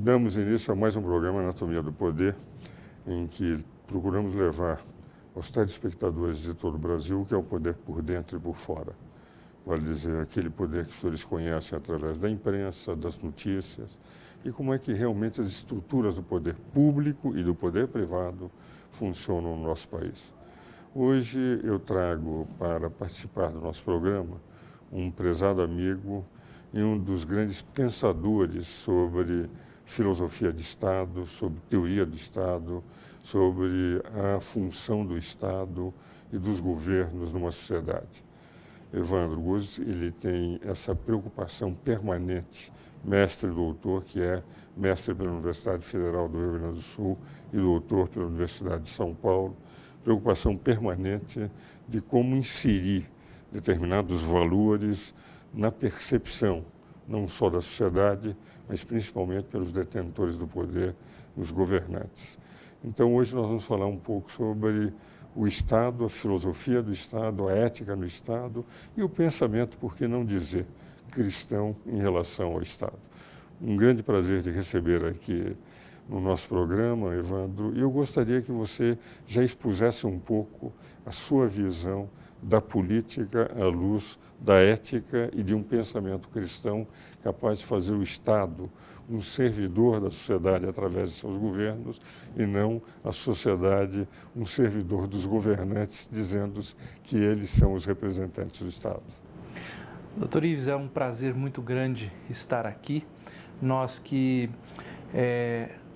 Damos início a mais um programa Anatomia do Poder, em que procuramos levar aos telespectadores de todo o Brasil o que é o poder por dentro e por fora. Vale dizer, aquele poder que os senhores conhecem através da imprensa, das notícias, e como é que realmente as estruturas do poder público e do poder privado funcionam no nosso país. Hoje eu trago para participar do nosso programa um prezado amigo e um dos grandes pensadores sobre filosofia de Estado, sobre teoria do Estado, sobre a função do Estado e dos governos numa sociedade. Evandro Guzzi, ele tem essa preocupação permanente, mestre e doutor, que é mestre pela Universidade Federal do Rio Grande do Sul e doutor pela Universidade de São Paulo, preocupação permanente de como inserir determinados valores na percepção, não só da sociedade, mas principalmente pelos detentores do poder, os governantes. Então, hoje nós vamos falar um pouco sobre o Estado, a filosofia do Estado, a ética no Estado e o pensamento, por que não dizer, cristão em relação ao Estado. Um grande prazer de receber aqui no nosso programa, Evandro, e eu gostaria que você já expusesse um pouco a sua visão da política à luz da ética e de um pensamento cristão capaz de fazer o Estado um servidor da sociedade através de seus governos e não a sociedade um servidor dos governantes, dizendo que eles são os representantes do Estado. Doutor Ives, é um prazer muito grande estar aqui. Nós que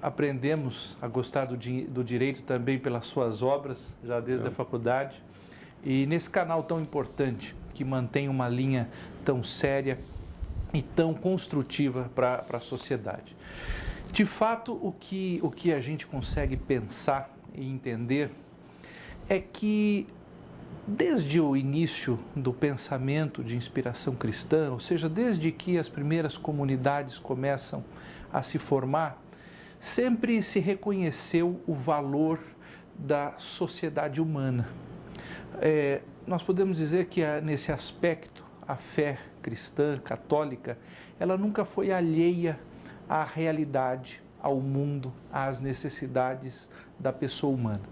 aprendemos a gostar do direito também pelas suas obras, já desde a faculdade, e nesse canal tão importante, que mantém uma linha tão séria e tão construtiva para a sociedade. De fato, o que a gente consegue pensar e entender é que, desde o início do pensamento de inspiração cristã, ou seja, desde que as primeiras comunidades começam a se formar, sempre se reconheceu o valor da sociedade humana. Nós podemos dizer que nesse aspecto a fé cristã, católica, ela nunca foi alheia à realidade, ao mundo, às necessidades da pessoa humana.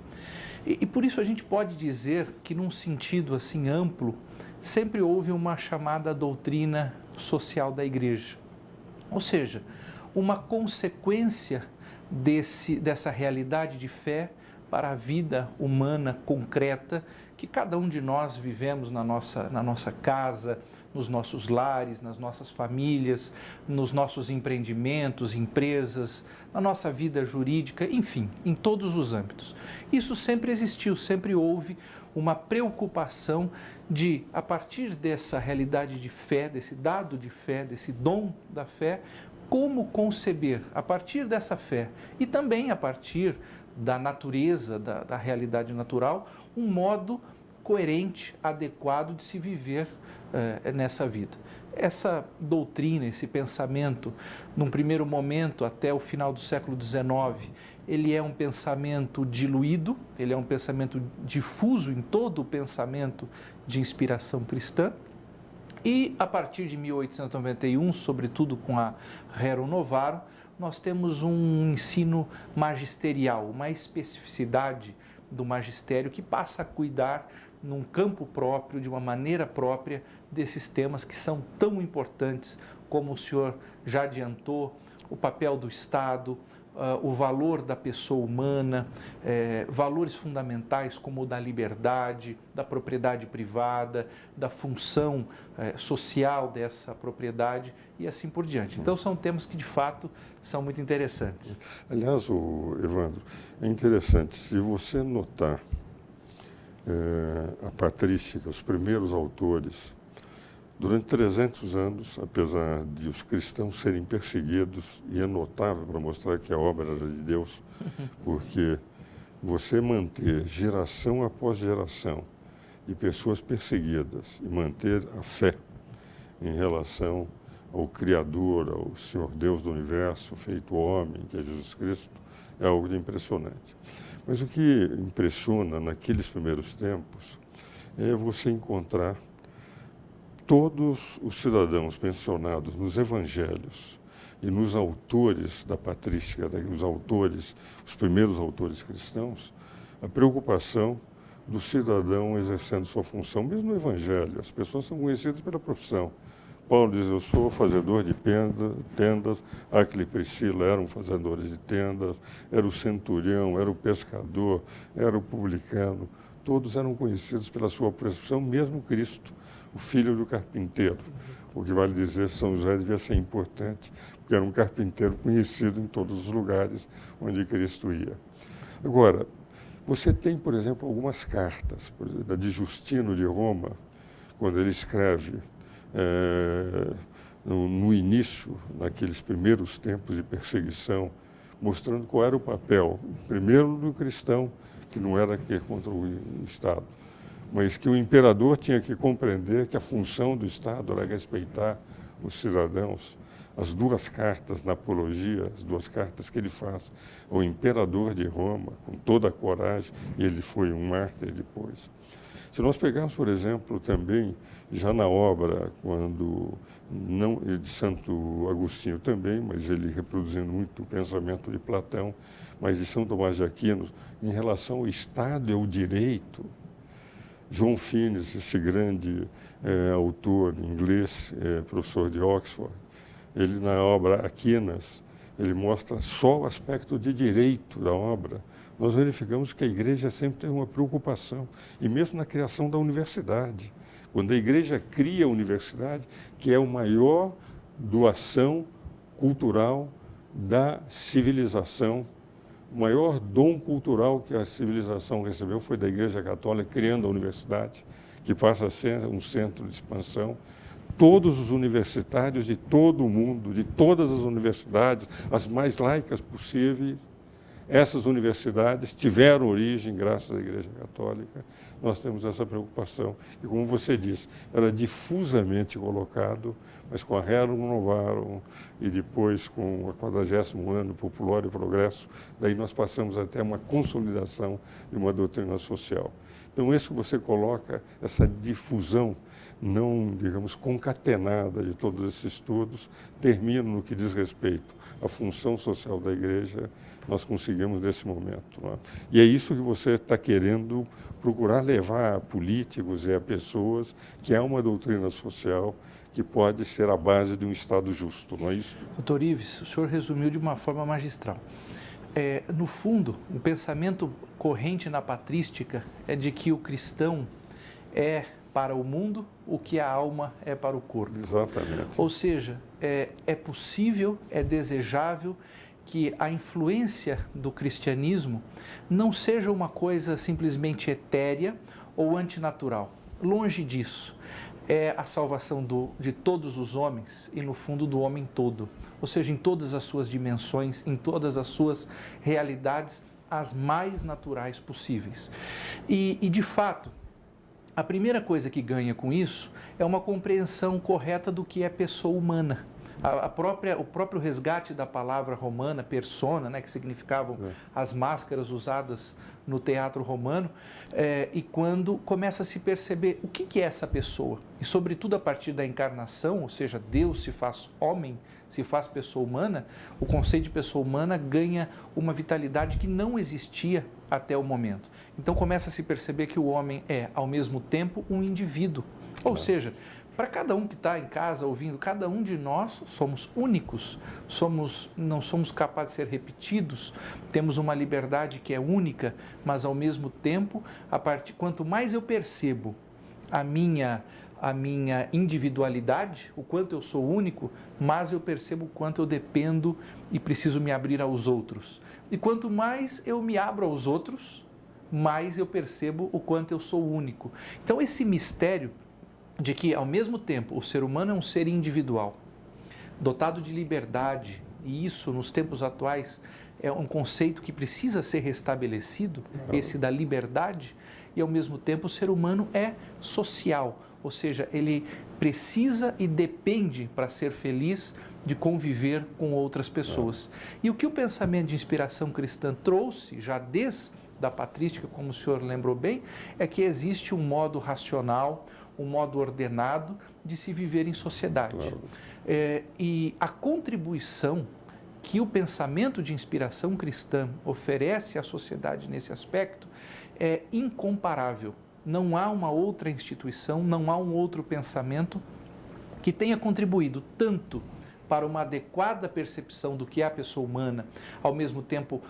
E por isso a gente pode dizer que, num sentido assim amplo, sempre houve uma chamada doutrina social da Igreja. Ou seja, uma consequência dessa realidade de fé para a vida humana concreta que cada um de nós vivemos na nossa casa, nos nossos lares, nas nossas famílias, nos nossos empreendimentos, empresas, na nossa vida jurídica, enfim, em todos os âmbitos. Isso sempre existiu, sempre houve uma preocupação de, a partir dessa realidade de fé, desse dado de fé, desse dom da fé, como conceber, a partir dessa fé e também a partir da natureza, da realidade natural, um modo coerente, adequado de se viver nessa vida. Essa doutrina, esse pensamento, num primeiro momento, até o final do século XIX, ele é um pensamento diluído, ele é um pensamento difuso em todo o pensamento de inspiração cristã. E, a partir de 1891, sobretudo com a Rerum Novarum, nós temos um ensino magisterial, uma especificidade do magistério que passa a cuidar num campo próprio, de uma maneira própria, desses temas que são tão importantes, como o senhor já adiantou, o papel do Estado, o valor da pessoa humana, valores fundamentais como o da liberdade, da propriedade privada, da função social dessa propriedade e assim por diante. Então, são temas que, de fato, são muito interessantes. Aliás, Evandro, é interessante, se você notar a patrística, os primeiros autores, durante 300 anos, apesar de os cristãos serem perseguidos, e é notável para mostrar que a obra era de Deus, porque você manter geração após geração de pessoas perseguidas e manter a fé em relação ao Criador, ao Senhor Deus do Universo, feito homem, que é Jesus Cristo, é algo de impressionante. Mas o que impressiona naqueles primeiros tempos é você encontrar todos os cidadãos mencionados nos evangelhos e nos autores da patrística, os primeiros autores cristãos, a preocupação do cidadão exercendo sua função, mesmo no Evangelho. As pessoas são conhecidas pela profissão. Paulo diz, eu sou fazedor de tendas, Aquila e Priscila eram fazedores de tendas, era o centurião, era o pescador, era o publicano. Todos eram conhecidos pela sua profissão, mesmo Cristo, o filho do carpinteiro. O que vale dizer, São José devia ser importante, porque era um carpinteiro conhecido em todos os lugares onde Cristo ia. Agora, você tem, por exemplo, algumas cartas, por exemplo, a de Justino de Roma, quando ele escreve no início, naqueles primeiros tempos de perseguição, mostrando qual era o papel, primeiro do cristão, que não era aquele contra o Estado, mas que o imperador tinha que compreender que a função do Estado era respeitar os cidadãos. As duas cartas na Apologia, as duas cartas que ele faz ao imperador de Roma, com toda a coragem, e ele foi um mártir depois. Se nós pegarmos, por exemplo, também, já na obra, não de Santo Agostinho também, mas ele reproduzindo muito o pensamento de Platão, mas de São Tomás de Aquino, em relação ao Estado e ao direito, João Fiennes, esse grande autor inglês, professor de Oxford, ele na obra Aquinas, ele mostra só o aspecto de direito da obra. Nós verificamos que a igreja sempre tem uma preocupação, e mesmo na criação da universidade. Quando a igreja cria a universidade, que é a maior doação cultural da civilização, o maior dom cultural que a civilização recebeu foi da Igreja Católica, criando a universidade, que passa a ser um centro de expansão. Todos os universitários de todo o mundo, de todas as universidades, as mais laicas possíveis, essas universidades tiveram origem graças à Igreja Católica. Nós temos essa preocupação. E, como você disse, era difusamente colocado, mas com a Rerum Novarum e depois com o 40º ano Popular e Progresso, daí nós passamos até uma consolidação de uma doutrina social. Então, isso que você coloca, essa difusão não, digamos, concatenada de todos esses estudos, termina no que diz respeito à função social da Igreja, nós conseguimos nesse momento. Não é? E é isso que você está querendo procurar levar a políticos e a pessoas, que é uma doutrina social que pode ser a base de um Estado justo, não é isso? Doutor Ives, o senhor resumiu de uma forma magistral. No fundo, o pensamento corrente na patrística é de que o cristão é para o mundo o que a alma é para o corpo. Exatamente. Ou seja, é possível, é desejável que a influência do cristianismo não seja uma coisa simplesmente etérea ou antinatural. Longe disso. É a salvação de todos os homens e, no fundo, do homem todo. Ou seja, em todas as suas dimensões, em todas as suas realidades, as mais naturais possíveis. E de fato, a primeira coisa que ganha com isso é uma compreensão correta do que é pessoa humana. O próprio resgate da palavra romana, persona, né, que significavam as máscaras usadas no teatro romano, e quando começa a se perceber o que é essa pessoa. E, sobretudo, a partir da encarnação, ou seja, Deus se faz homem, se faz pessoa humana, o conceito de pessoa humana ganha uma vitalidade que não existia até o momento. Então, começa a se perceber que o homem é, ao mesmo tempo, um indivíduo. Ou seja, para cada um que está em casa ouvindo, cada um de nós somos únicos, não somos capazes de ser repetidos, temos uma liberdade que é única, mas ao mesmo tempo, quanto mais eu percebo a minha individualidade, o quanto eu sou único, mais eu percebo o quanto eu dependo e preciso me abrir aos outros. E quanto mais eu me abro aos outros, mais eu percebo o quanto eu sou único. Então, esse mistério de que, ao mesmo tempo, o ser humano é um ser individual, dotado de liberdade, e isso, nos tempos atuais, é um conceito que precisa ser restabelecido, esse da liberdade, e, ao mesmo tempo, o ser humano é social, ou seja, ele precisa e depende, para ser feliz, de conviver com outras pessoas. E o que o pensamento de inspiração cristã trouxe, já desde da patrística, como o senhor lembrou bem, é que existe um modo racional, um modo ordenado de se viver em sociedade. Claro. E a contribuição que o pensamento de inspiração cristã oferece à sociedade nesse aspecto é incomparável. Não há uma outra instituição, não há um outro pensamento que tenha contribuído tanto para uma adequada percepção do que é a pessoa humana, ao mesmo tempo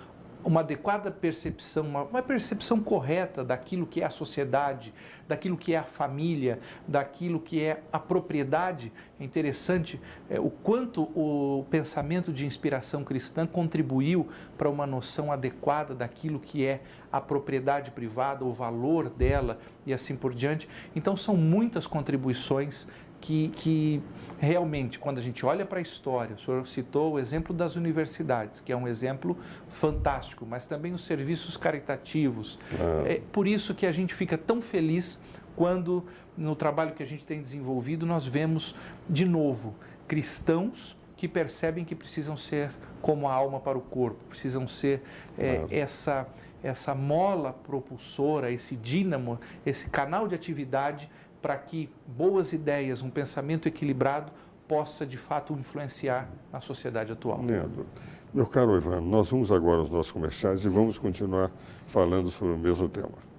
uma adequada percepção, uma percepção correta daquilo que é a sociedade, daquilo que é a família, daquilo que é a propriedade. É interessante o quanto o pensamento de inspiração cristã contribuiu para uma noção adequada daquilo que é a propriedade privada, o valor dela e assim por diante. Então são muitas contribuições que realmente, quando a gente olha para a história, o senhor citou o exemplo das universidades, que é um exemplo fantástico, mas também os serviços caritativos. É por isso que a gente fica tão feliz quando, no trabalho que a gente tem desenvolvido, nós vemos, de novo, cristãos que percebem que precisam ser como a alma para o corpo, precisam ser essa mola propulsora, esse dínamo, esse canal de atividade para que boas ideias, um pensamento equilibrado possa de fato influenciar na sociedade atual. Leandro, meu caro Ivan, nós vamos agora aos nossos comerciais e vamos continuar falando sobre o mesmo tema.